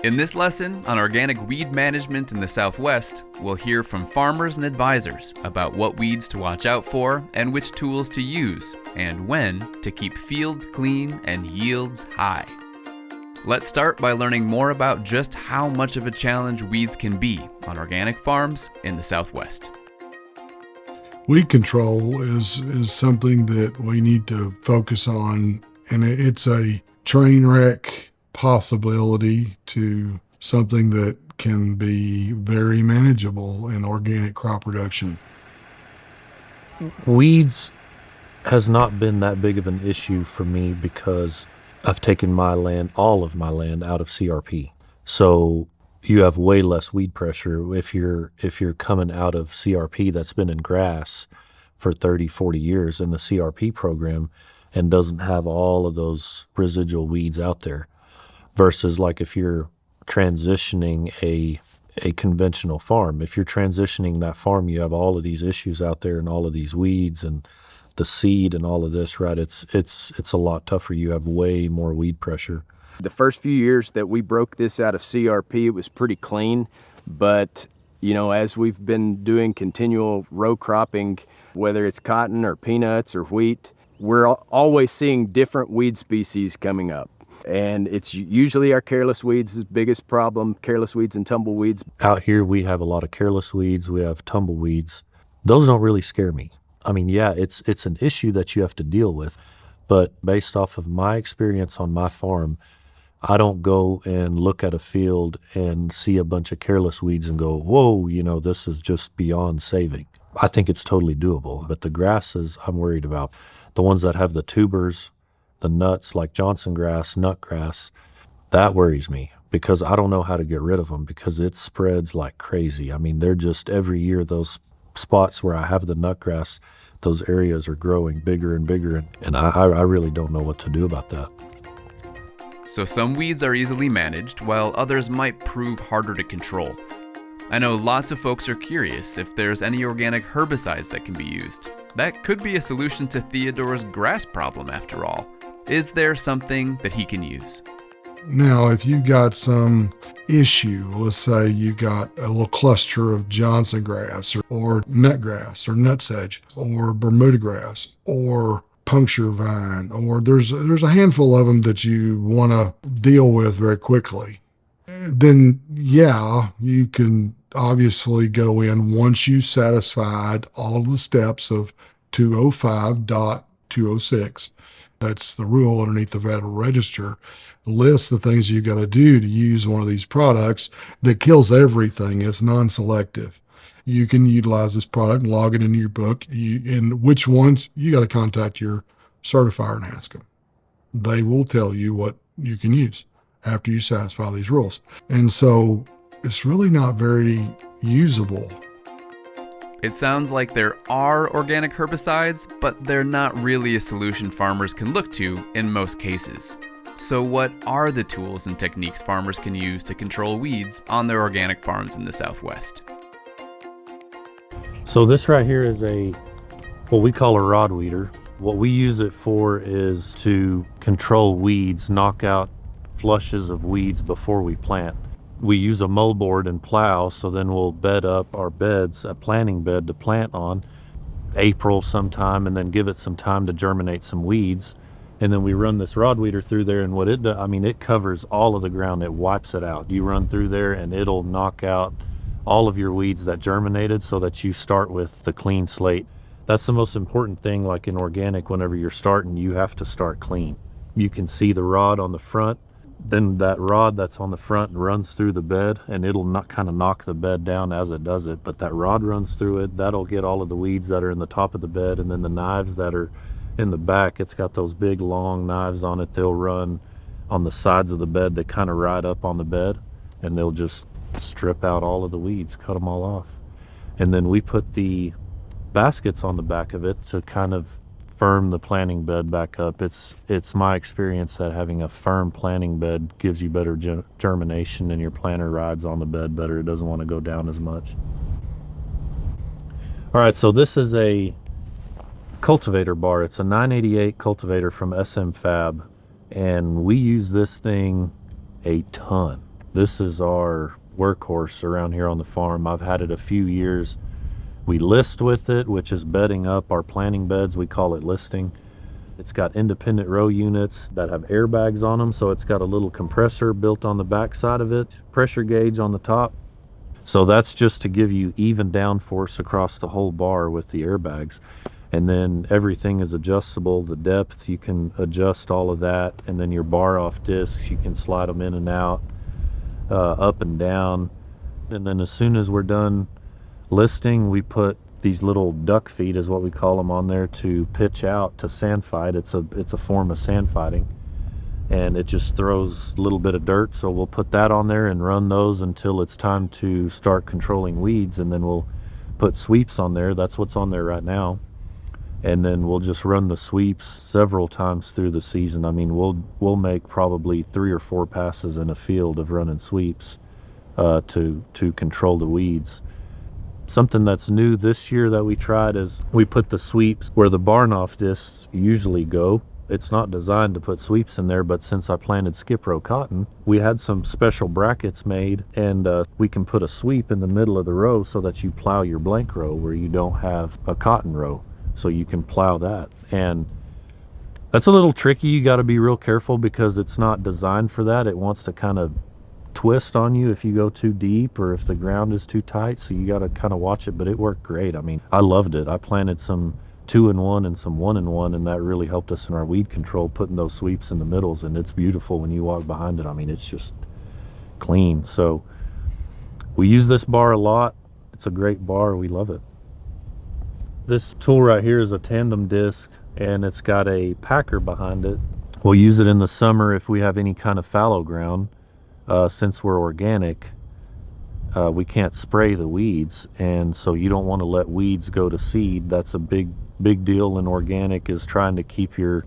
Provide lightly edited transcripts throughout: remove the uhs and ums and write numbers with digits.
In this lesson on organic weed management in the Southwest, we'll hear from farmers and advisors about what weeds to watch out for and which tools to use, and when to keep fields clean and yields high. Let's start by learning more about just how much of a challenge weeds can be on organic farms in the Southwest. Weed control is something that we need to focus on, and it's a train wreck possibility to something that can be very manageable in organic crop production. Weeds has not been that big of an issue for me because I've taken my land, all of my land, out of CRP. So you have way less weed pressure if you're coming out of CRP that's been in grass for 30, 40 years in the CRP program and doesn't have all of those residual weeds out there. Versus like if you're transitioning a conventional farm. If you're transitioning that farm, you have all of these issues out there and all of these weeds and the seed and all of this, right? It's a lot tougher. You have way more weed pressure. The first few years that we broke this out of CRP, it was pretty clean. But, as we've been doing continual row cropping, whether it's cotton or peanuts or wheat, we're always seeing different weed species coming up. And it's usually our careless weeds is the biggest problem, careless weeds and tumbleweeds. Out here, we have a lot of careless weeds. We have tumbleweeds. Those don't really scare me. I mean, yeah, it's an issue that you have to deal with. But based off of my experience on my farm, I don't go and look at a field and see a bunch of careless weeds and go, whoa, this is just beyond saving. I think it's totally doable. But the grasses I'm worried about, the ones that have the tubers, the nuts like Johnson grass, nut grass, that worries me because I don't know how to get rid of them because it spreads like crazy. I mean, they're just every year, those spots where I have the nut grass, those areas are growing bigger and bigger, and I really don't know what to do about that. So some weeds are easily managed, while others might prove harder to control. I know lots of folks are curious if there's any organic herbicides that can be used. That could be a solution to Theodore's grass problem after all. Is there something that he can use? Now, if you've got some issue, let's say you got a little cluster of Johnson grass or nut grass or nutsedge or Bermuda grass or puncture vine, or there's a handful of them that you want to deal with very quickly, then yeah, you can obviously go in once you've satisfied all the steps of 205.206. That's the rule underneath the Federal Register. Lists the things you've got to do to use one of these products that kills everything. It's non-selective. You can utilize this product and log it into your book. And which ones, you got to contact your certifier and ask them. They will tell you what you can use after you satisfy these rules. And so it's really not very usable. It sounds like there are organic herbicides, but they're not really a solution farmers can look to in most cases. So what are the tools and techniques farmers can use to control weeds on their organic farms in the Southwest? So this right here is what we call a rod weeder. What we use it for is to control weeds, knock out flushes of weeds before we plant. We use a moldboard and plow, so then we'll bed up our beds, a planting bed to plant on, April sometime, and then give it some time to germinate some weeds. And then we run this rod weeder through there, and what it does, it covers all of the ground. It wipes it out. You run through there and it'll knock out all of your weeds that germinated so that you start with the clean slate. That's the most important thing, like in organic, whenever you're starting, you have to start clean. You can see the rod on the front. Then that rod that's on the front runs through the bed, and it'll kind of knock the bed down as it does it. But that rod runs through it. That'll get all of the weeds that are in the top of the bed, and then the knives that are in the back, it's got those big long knives on it. They'll run on the sides of the bed. They kind of ride up on the bed, and they'll just strip out all of the weeds, cut them all off. And then we put the baskets on the back of it to kind of firm the planting bed back up. It's my experience that having a firm planting bed gives you better germination, and your planter rides on the bed better. It doesn't want to go down as much. All right, so this is a cultivator bar. It's a 988 cultivator from SM Fab, and we use this thing a ton. This is our workhorse around here on the farm. I've had it a few years. We list with it, which is bedding up our planting beds. We call it listing. It's got independent row units that have airbags on them, so it's got a little compressor built on the back side of it, pressure gauge on the top. So that's just to give you even downforce across the whole bar with the airbags. And then everything is adjustable. The depth, you can adjust all of that. And then your bar off discs, you can slide them in and out, up and down. And then as soon as we're done listing, we put these little duck feet, is what we call them, on there to pitch out to sand fight. It's a form of sand fighting, and it just throws a little bit of dirt. So we'll put that on there and run those until it's time to start controlling weeds, and then we'll put sweeps on there. That's what's on there right now. And then we'll just run the sweeps several times through the season. I mean, we'll make probably 3 or 4 passes in a field of running sweeps to control the weeds. Something that's new this year that we tried is we put the sweeps where the barn off discs usually go. It's not designed to put sweeps in there, but since I planted skip row cotton, we had some special brackets made, and we can put a sweep in the middle of the row so that you plow your blank row where you don't have a cotton row. So you can plow that. And that's a little tricky. You got to be real careful because it's not designed for that. It wants to kind of twist on you if you go too deep or if the ground is too tight, so you got to kind of watch it. But it worked great. I mean, I loved it. I planted some 2-in-1 and some 1-in-1, and that really helped us in our weed control, putting those sweeps in the middles. And it's beautiful when you walk behind it. I mean, it's just clean. So we use this bar a lot. It's a great bar. We love it. This tool right here is a tandem disc, and it's got a packer behind it. We'll use it in the summer if we have any kind of fallow ground. Since we're organic, we can't spray the weeds, and so you don't want to let weeds go to seed. That's a big deal in organic, is trying to keep your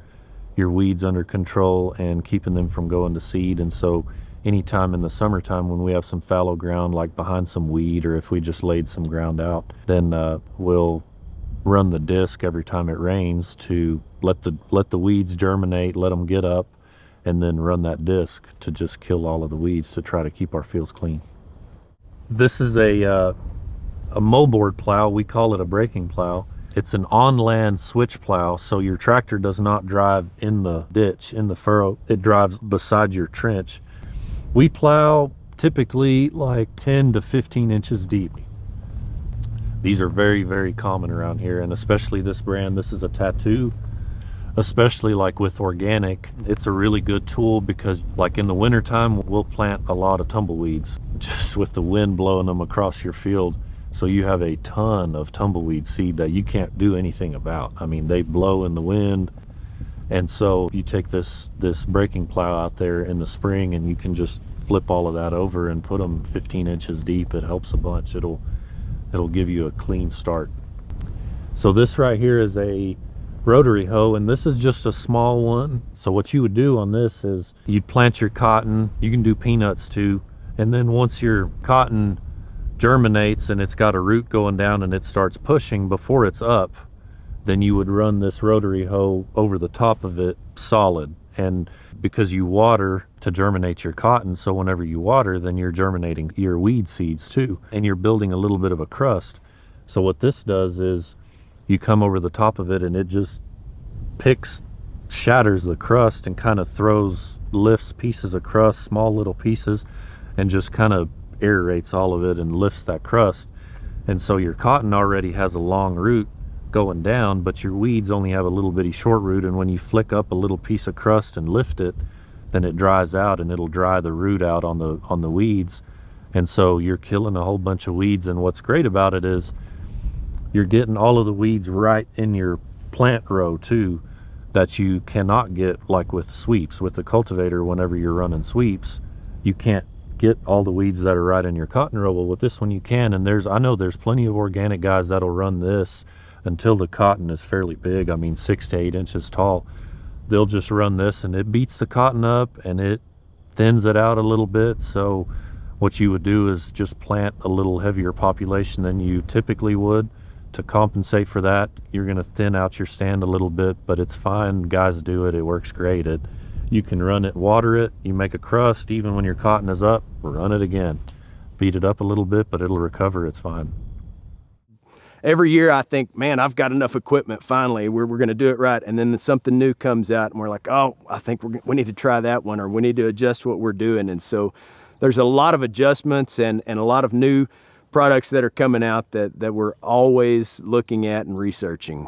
weeds under control and keeping them from going to seed. And so anytime in the summertime when we have some fallow ground, like behind some weed, or if we just laid some ground out, then we'll run the disc every time it rains to let the weeds germinate, let them get up, and then run that disc to just kill all of the weeds to try to keep our fields clean. This is a moldboard plow. We call it a breaking plow. It's an on-land switch plow, so your tractor does not drive in the ditch, in the furrow. It drives beside your trench. We plow typically like 10 to 15 inches deep. These are very, very common around here, and especially this brand. This is a Tattoo. Especially like with organic, it's a really good tool because like in the wintertime, we'll plant a lot of tumbleweeds just with the wind blowing them across your field. So you have a ton of tumbleweed seed that you can't do anything about. I mean, they blow in the wind. And so you take this breaking plow out there in the spring and you can just flip all of that over and put them 15 inches deep. It helps a bunch. It'll give you a clean start. So this right here is a rotary hoe, and this is just a small one. So what you would do on this is you'd plant your cotton. You can do peanuts too, and then once your cotton germinates and it's got a root going down and it starts pushing before it's up, then you would run this rotary hoe over the top of it solid. And because you water to germinate your cotton, so whenever you water, then you're germinating your weed seeds too, and you're building a little bit of a crust. So what this does is you come over the top of it and it just shatters the crust and kind of lifts pieces of crust, small little pieces, and just kind of aerates all of it and lifts that crust. And so your cotton already has a long root going down, but your weeds only have a little bitty short root, and when you flick up a little piece of crust and lift it, then it dries out and it'll dry the root out on the weeds. And so you're killing a whole bunch of weeds. And what's great about it is you're getting all of the weeds right in your plant row too, that you cannot get like with sweeps. With the cultivator, whenever you're running sweeps, you can't get all the weeds that are right in your cotton row. Well, with this one you can, and I know there's plenty of organic guys that'll run this until the cotton is fairly big. I mean, 6 to 8 inches tall. They'll just run this and it beats the cotton up and it thins it out a little bit. So what you would do is just plant a little heavier population than you typically would. To compensate for that, you're going to thin out your stand a little bit, but it's fine. Guys do it. It works great. You can run it, water it, you make a crust, even when your cotton is up, run it again. Beat it up a little bit, but it'll recover, it's fine. Every year I think, man, I've got enough equipment finally, we're going to do it right. And then something new comes out and we're like, oh, I think we need to try that one, or we need to adjust what we're doing. And so there's a lot of adjustments and a lot of new products that are coming out that we're always looking at and researching.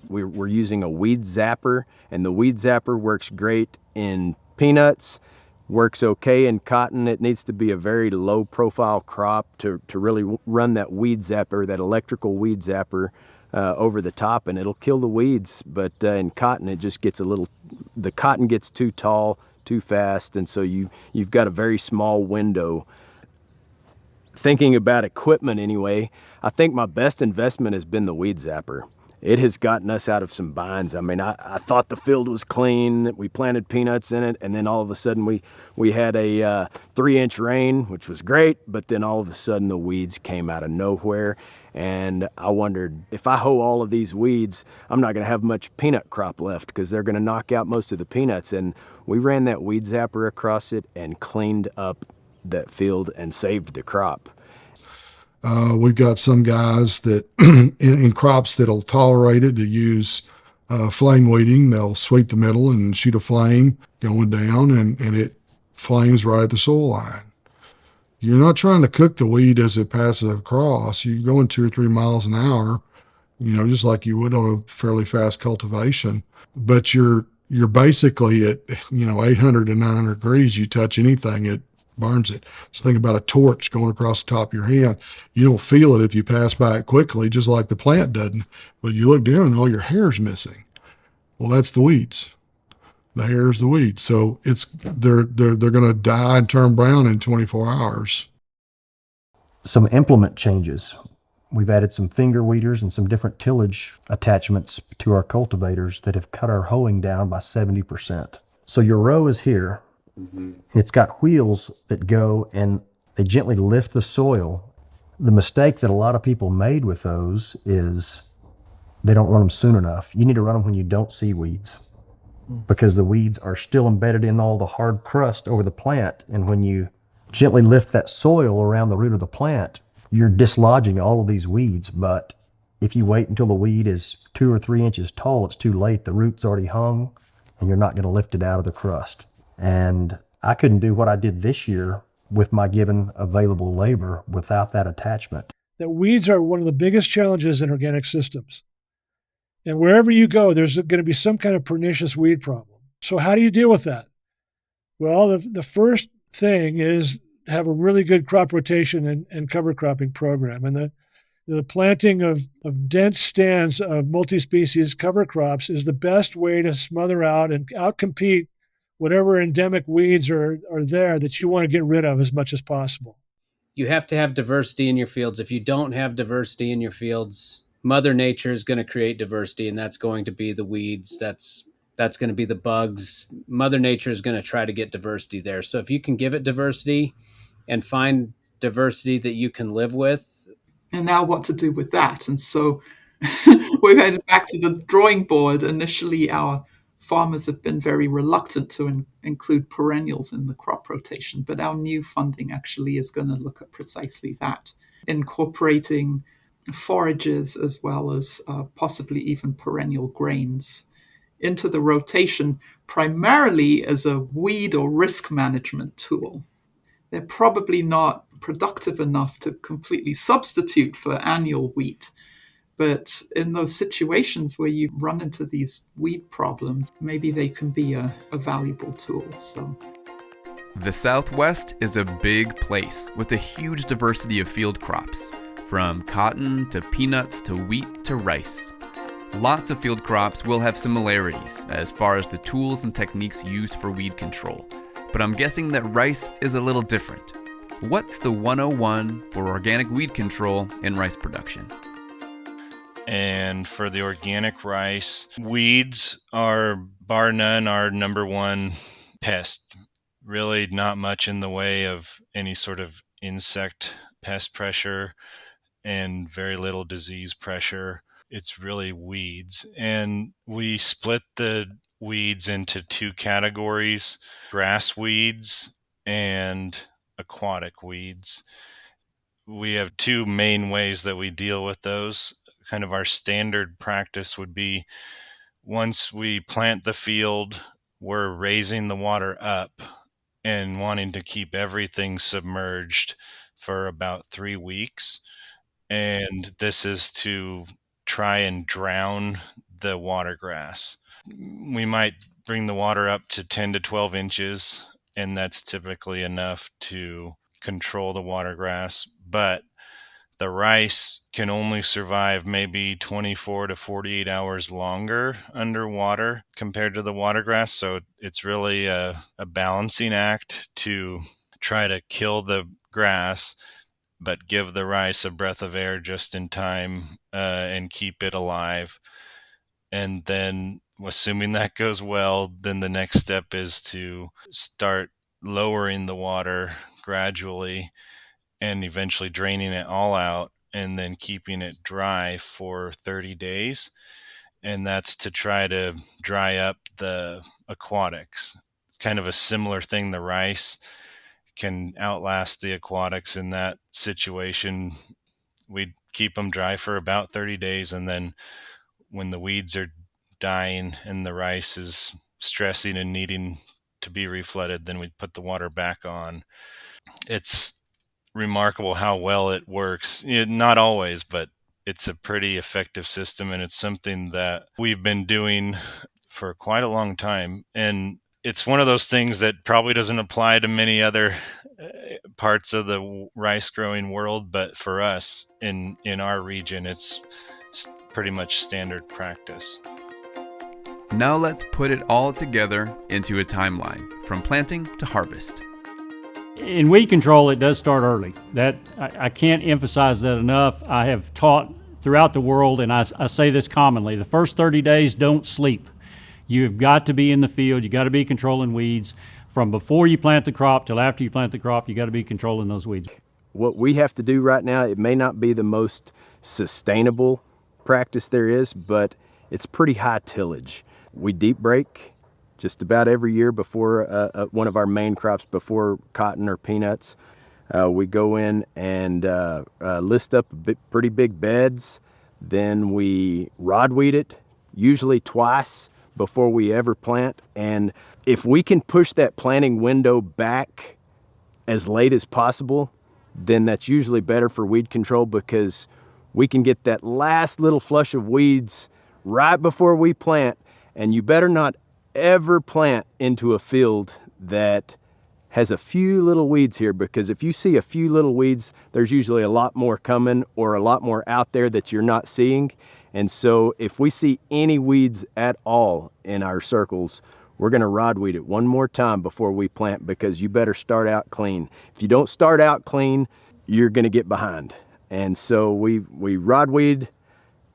We're using a weed zapper, and the weed zapper works great in peanuts, works okay in cotton. It needs to be a very low profile crop to really run that weed zapper, that electrical weed zapper over the top, and it'll kill the weeds. But in cotton, it just gets the cotton gets too tall, too fast, and so you've got a very small window. Thinking about equipment anyway, I think my best investment has been the weed zapper. It has gotten us out of some binds. I mean, I thought the field was clean. We planted peanuts in it, and then all of a sudden we had a 3-inch rain, which was great, but then all of a sudden the weeds came out of nowhere. And I wondered, if I hoe all of these weeds, I'm not going to have much peanut crop left because they're going to knock out most of the peanuts. And we ran that weed zapper across it and cleaned up that field and saved the crop. We've got some guys that in crops that'll tolerate it, that use flame weeding. They'll sweep the middle and shoot a flame going down, and it flames right at the soil line. You're not trying to cook the weed as it passes across. You're going 2 or 3 miles an hour, just like you would on a fairly fast cultivation. But you're basically at 800 to 900 degrees. You touch anything, it burns it. Just think about a torch going across the top of your hand. You don't feel it if you pass by it quickly, just like the plant doesn't. But you look down and all your hair's missing. Well, that's the weeds. The hair is the weeds. So they're going to die and turn brown in 24 hours. Some implement changes. We've added some finger weeders and some different tillage attachments to our cultivators that have cut our hoeing down by 70%. So your row is here. Mm-hmm. It's got wheels that go and they gently lift the soil. The mistake that a lot of people made with those is they don't run them soon enough. You need to run them when you don't see weeds, because the weeds are still embedded in all the hard crust over the plant. And when you gently lift that soil around the root of the plant, you're dislodging all of these weeds. But if you wait until the weed is 2 or 3 inches tall, it's too late. The root's already hung and you're not going to lift it out of the crust. And I couldn't do what I did this year with my given available labor without that attachment. That weeds are one of the biggest challenges in organic systems. And wherever you go, there's going to be some kind of pernicious weed problem. So how do you deal with that? Well, the first thing is have a really good crop rotation and cover cropping program. And the planting of dense stands of multi-species cover crops is the best way to smother out and outcompete whatever endemic weeds are there that you want to get rid of as much as possible. You have to have diversity in your fields. If you don't have diversity in your fields, Mother Nature is going to create diversity, and that's going to be the weeds. That's going to be the bugs. Mother Nature is going to try to get diversity there. So if you can give it diversity and find diversity that you can live with. And now what to do with that? And so we're headed back to the drawing board. Initially, our farmers have been very reluctant to include perennials in the crop rotation, but our new funding actually is going to look at precisely that, incorporating forages as well as possibly even perennial grains into the rotation, primarily as a weed or risk management tool. They're probably not productive enough to completely substitute for annual wheat. But in those situations where you run into these weed problems, maybe they can be a valuable tool. So, the Southwest is a big place with a huge diversity of field crops, from cotton to peanuts to wheat to rice. Lots of field crops will have similarities as far as the tools and techniques used for weed control, but I'm guessing that rice is a little different. What's the 101 for organic weed control in rice production? And for the organic rice, weeds are, bar none, our number one pest. Really not much in the way of any sort of insect pest pressure and very little disease pressure. It's really weeds. And we split the weeds into two categories: grass weeds and aquatic weeds. We have two main ways that we deal with those. Kind of our standard practice would be, once we plant the field, we're raising the water up and wanting to keep everything submerged for about 3 weeks. And this is to try and drown the watergrass. We might bring the water up to 10 to 12 inches, and that's typically enough to control the watergrass. But the rice can only survive maybe 24 to 48 hours longer underwater compared to the watergrass. So it's really a balancing act to try to kill the grass, but give the rice a breath of air just in time and keep it alive. And then, assuming that goes well, then the next step is to start lowering the water gradually and eventually draining it all out and then keeping it dry for 30 days. And that's to try to dry up the aquatics. It's kind of a similar thing. The rice can outlast the aquatics in that situation. We keep them dry for about 30 days. And then when the weeds are dying and the rice is stressing and needing to be reflooded, then we put the water back on. It's remarkable how well it works. Not always, but it's a pretty effective system, and it's something that we've been doing for quite a long time. And it's one of those things that probably doesn't apply to many other parts of the rice growing world, but for us in our region, it's pretty much standard practice. Now let's put it all together into a timeline from planting to harvest. In weed control, it does start early. That I can't emphasize that enough. I have taught throughout the world, and I say this commonly: the first 30 days, don't sleep. You've got to be in the field. You got to be controlling weeds from before you plant the crop till after you plant the crop. You got to be controlling those weeds. What we have to do right now, it may not be the most sustainable practice there is, but it's pretty high tillage. We deep break just about every year before one of our main crops, before cotton or peanuts. We go in and list up pretty big beds. Then we rod weed it, usually twice before we ever plant. And if we can push that planting window back as late as possible, then that's usually better for weed control, because we can get that last little flush of weeds right before we plant. And you better not ever plant into a field that has a few little weeds here, because if you see a few little weeds, there's usually a lot more coming or a lot more out there that you're not seeing. And so if we see any weeds at all in our circles, we're going to rod weed it one more time before we plant, because you better start out clean. If you don't start out clean, you're going to get behind. And so we rod weed,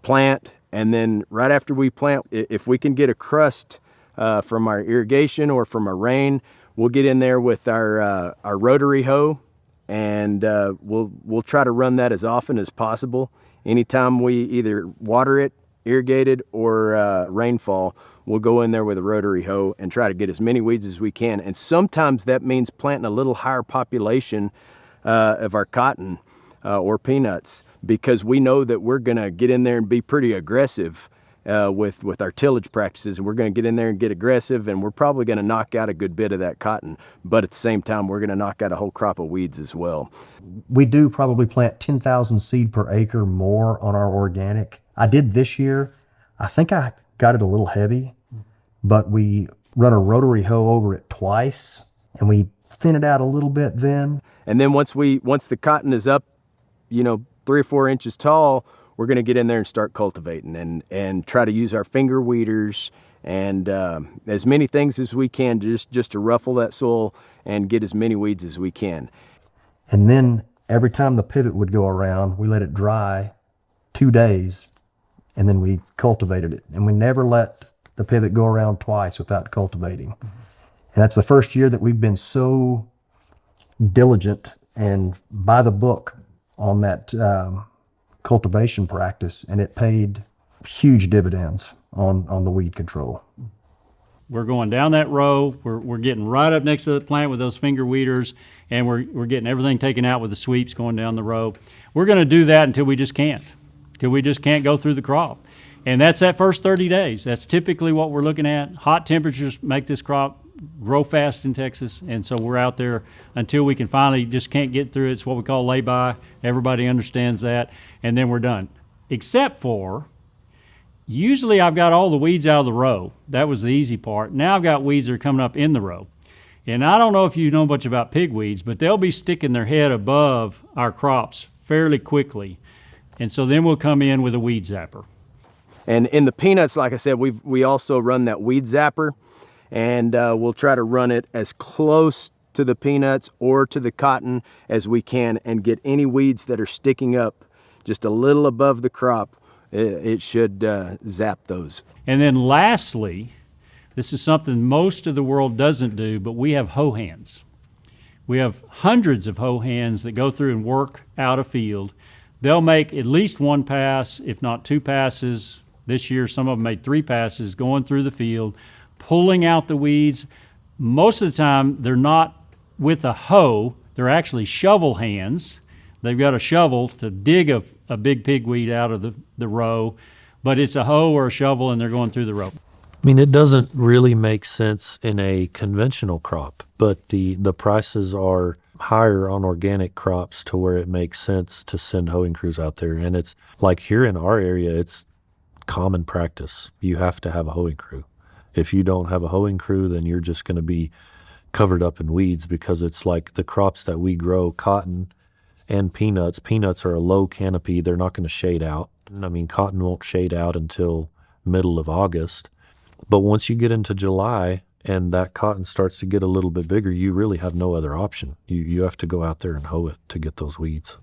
plant, and then right after we plant, if we can get a crust from our irrigation or from our rain, we'll get in there with our rotary hoe, and we'll try to run that as often as possible. Anytime we either water it, irrigate it, or rainfall, we'll go in there with a rotary hoe and try to get as many weeds as we can. And sometimes that means planting a little higher population of our cotton or peanuts, because we know that we're going to get in there and be pretty aggressive with our tillage practices, and we're going to get in there and get aggressive, and we're probably going to knock out a good bit of that cotton, but at the same time we're going to knock out a whole crop of weeds as well. We do probably plant 10,000 seed per acre more on our organic. I did this year. I think I got it a little heavy, but we run a rotary hoe over it twice, and we thin it out a little bit then. And then once the cotton is up, 3 or 4 inches tall, we're going to get in there and start cultivating and try to use our finger weeders and as many things as we can just to ruffle that soil and get as many weeds as we can. And then every time the pivot would go around, we let it dry 2 days, and then we cultivated it. And we never let the pivot go around twice without cultivating. Mm-hmm. And that's the first year that we've been so diligent and by the book on that cultivation practice, and it paid huge dividends on the weed control. We're going down that row. We're getting right up next to the plant with those finger weeders, and we're getting everything taken out with the sweeps going down the row. We're going to do that until we just can't go through the crop. And that's that first 30 days. That's typically what we're looking at. Hot temperatures make this crop grow fast in Texas, and so we're out there until we can finally just can't get through it. It's what we call lay-by. Everybody understands that, and then we're done. Except for, usually I've got all the weeds out of the row. That was the easy part. Now I've got weeds that are coming up in the row. And I don't know if you know much about pigweeds, but they'll be sticking their head above our crops fairly quickly. And so then we'll come in with a weed zapper. And in the peanuts, like I said, we also run that weed zapper, and we'll try to run it as close to the peanuts or to the cotton as we can and get any weeds that are sticking up just a little above the crop. It should zap those. And then lastly, this is something most of the world doesn't do, but we have hoe hands. We have hundreds of hoe hands that go through and work out a field. They'll make at least one pass, if not two passes. This year, some of them made 3 passes going through the field, pulling out the weeds. Most of the time, they're not with a hoe. They're actually shovel hands. They've got a shovel to dig a big pigweed out of the row, but it's a hoe or a shovel, and they're going through the row. I mean, it doesn't really make sense in a conventional crop, but the prices are higher on organic crops to where it makes sense to send hoeing crews out there. And it's like here in our area, it's common practice. You have to have a hoeing crew. If you don't have a hoeing crew, then you're just going to be covered up in weeds, because it's like the crops that we grow, cotton and peanuts. Peanuts are a low canopy. They're not going to shade out. I mean, cotton won't shade out until middle of August. But once you get into July and that cotton starts to get a little bit bigger, you really have no other option. You have to go out there and hoe it to get those weeds.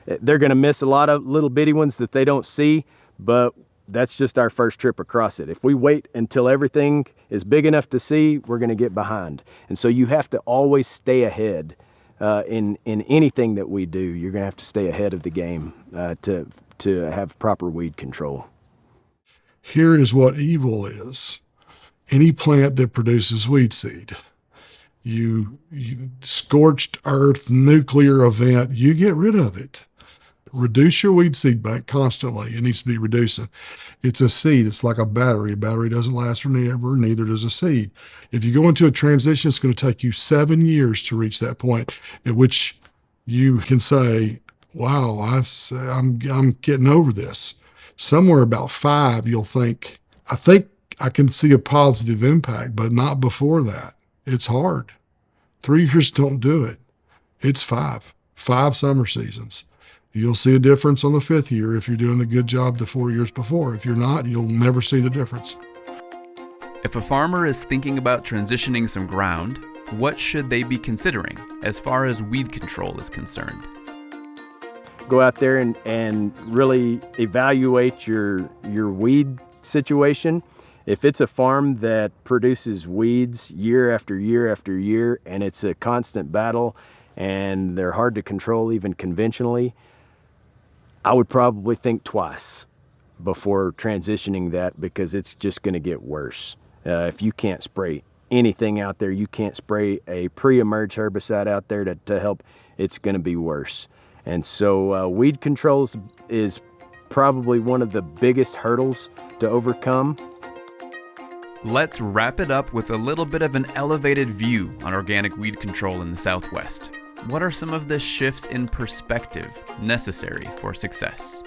They're going to miss a lot of little bitty ones that they don't see, but that's just our first trip across it. If we wait until everything is big enough to see, we're going to get behind. And so you have to always stay ahead in anything that we do. You're going to have to stay ahead of the game to have proper weed control. Here is what evil is. Any plant that produces weed seed, you scorched earth, nuclear event, you get rid of it. Reduce your weed seed bank constantly. It needs to be reducing. It's a seed. It's like a battery. A battery doesn't last forever, neither does a seed. If you go into a transition, it's going to take you 7 years to reach that point at which you can say, wow, I'm getting over this. Somewhere about 5, you'll think, I think I can see a positive impact, but not before that. It's hard. 3 years don't do it. It's 5 summer seasons. You'll see a difference on the 5th year if you're doing a good job the 4 years before. If you're not, you'll never see the difference. If a farmer is thinking about transitioning some ground, what should they be considering as far as weed control is concerned? Go out there and really evaluate your weed situation. If it's a farm that produces weeds year after year after year, and it's a constant battle and they're hard to control even conventionally, I would probably think twice before transitioning that, because it's just going to get worse. If you can't spray anything out there, you can't spray a pre-emerge herbicide out there to help, it's going to be worse. And so weed control is probably one of the biggest hurdles to overcome. Let's wrap it up with a little bit of an elevated view on organic weed control in the Southwest. What are some of the shifts in perspective necessary for success?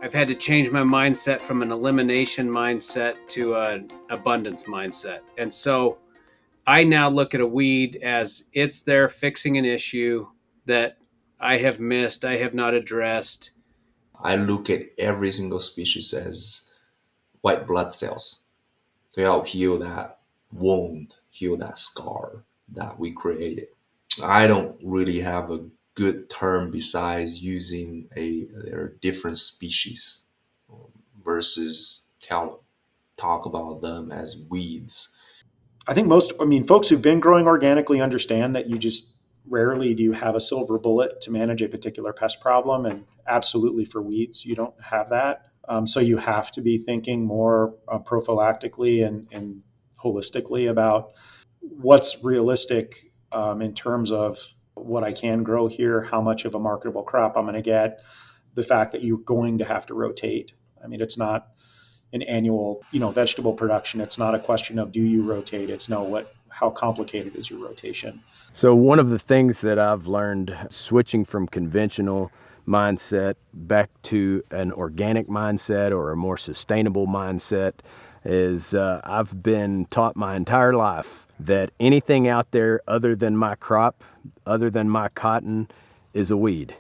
I've had to change my mindset from an elimination mindset to an abundance mindset. And so I now look at a weed as it's there fixing an issue that I have missed, I have not addressed. I look at every single species as white blood cells to help heal that wound, heal that scar that we created. I don't really have a good term besides using there are different species versus talk about them as weeds. I think folks who've been growing organically understand that you just rarely do you have a silver bullet to manage a particular pest problem, and absolutely for weeds, you don't have that. So you have to be thinking more prophylactically and holistically about what's realistic in terms of what I can grow here, how much of a marketable crop I'm going to get, the fact that you're going to have to rotate. I mean, it's not an annual, vegetable production. It's not a question of do you rotate? It's how complicated is your rotation? So one of the things that I've learned switching from conventional mindset back to an organic mindset or a more sustainable mindset is I've been taught my entire life that anything out there other than my crop, other than my cotton, is a weed.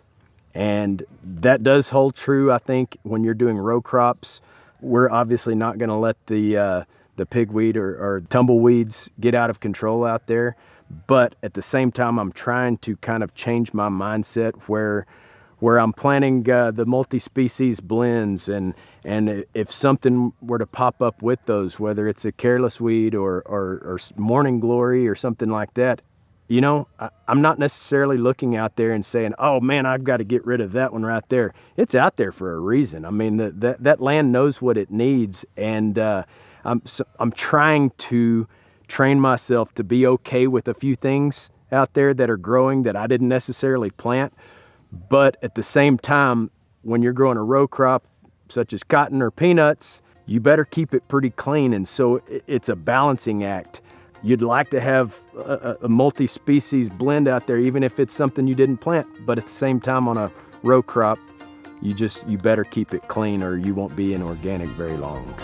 And that does hold true, I think, when you're doing row crops. We're obviously not going to let the pigweed or tumbleweeds get out of control out there. But at the same time, I'm trying to kind of change my mindset where I'm planting the multi-species blends, and if something were to pop up with those, whether it's a careless weed or morning glory or something like that, I'm not necessarily looking out there and saying, oh man, I've got to get rid of that one right there. It's out there for a reason. I mean, that land knows what it needs, and I'm trying to train myself to be okay with a few things out there that are growing that I didn't necessarily plant. But at the same time, when you're growing a row crop such as cotton or peanuts, you better keep it pretty clean. And so it's a balancing act. You'd like to have a multi-species blend out there, even if it's something you didn't plant. But at the same time, on a row crop, you better keep it clean or you won't be in organic very long.